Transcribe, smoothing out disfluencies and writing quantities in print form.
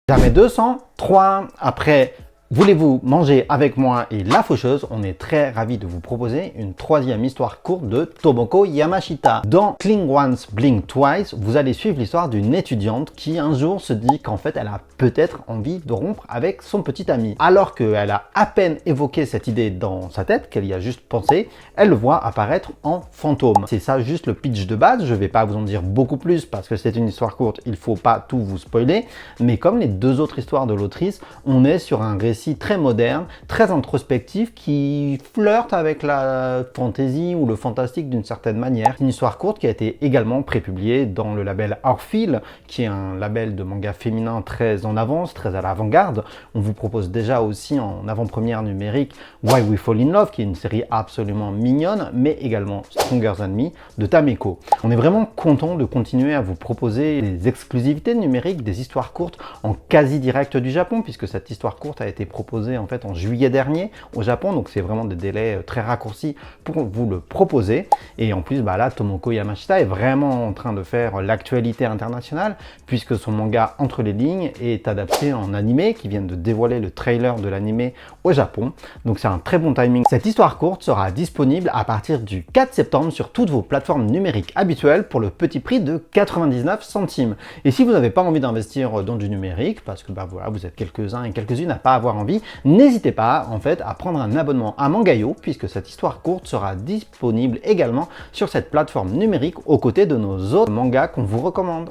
Jamais 200, 3, après voulez-vous manger avec moi et la faucheuse, on est très ravis de vous proposer une troisième histoire courte de Tomoko Yamashita. Dans Cling Once, Blink Twice, vous allez suivre l'histoire d'une étudiante qui un jour se dit qu'en fait elle a peut-être envie de rompre avec son petit ami. Alors qu'elle a à peine évoqué cette idée dans sa tête, qu'elle y a juste pensé, elle le voit apparaître en fantôme. C'est ça juste le pitch de base, je vais pas vous en dire beaucoup plus parce que c'est une histoire courte, il faut pas tout vous spoiler, mais comme les deux autres histoires de l'autrice, on est sur un récit très moderne, très introspectif, qui flirte avec la fantasy ou le fantastique d'une certaine manière. Une histoire courte qui a été également prépubliée dans le label Orphile, qui est un label de manga féminin très en avance, très à l'avant-garde. On vous propose déjà aussi en avant-première numérique Why We Fall in Love, qui est une série absolument mignonne, mais également Stronger Than Me de Tameko. On est vraiment content de continuer à vous proposer des exclusivités numériques, des histoires courtes en quasi direct du Japon, puisque cette histoire courte a été proposée en fait en juillet dernier au Japon, donc c'est vraiment des délais très raccourcis pour vous le proposer. Et en plus, là, Tomoko Yamashita est vraiment en train de faire l'actualité internationale, puisque son manga Entre les lignes est adapté en animé, qui vient de dévoiler le trailer de l'animé au Japon. Donc c'est un très bon timing. Cette histoire courte sera disponible à partir du 4 septembre sur toutes vos plateformes numériques habituelles pour le petit prix de 99 centimes. Et si vous n'avez pas envie d'investir dans du numérique, parce que voilà, vous êtes quelques-uns et quelques-unes à pas avoir envie, n'hésitez pas en fait à prendre un abonnement à Mangayo, puisque cette histoire courte sera disponible également sur cette plateforme numérique aux côtés de nos autres mangas qu'on vous recommande.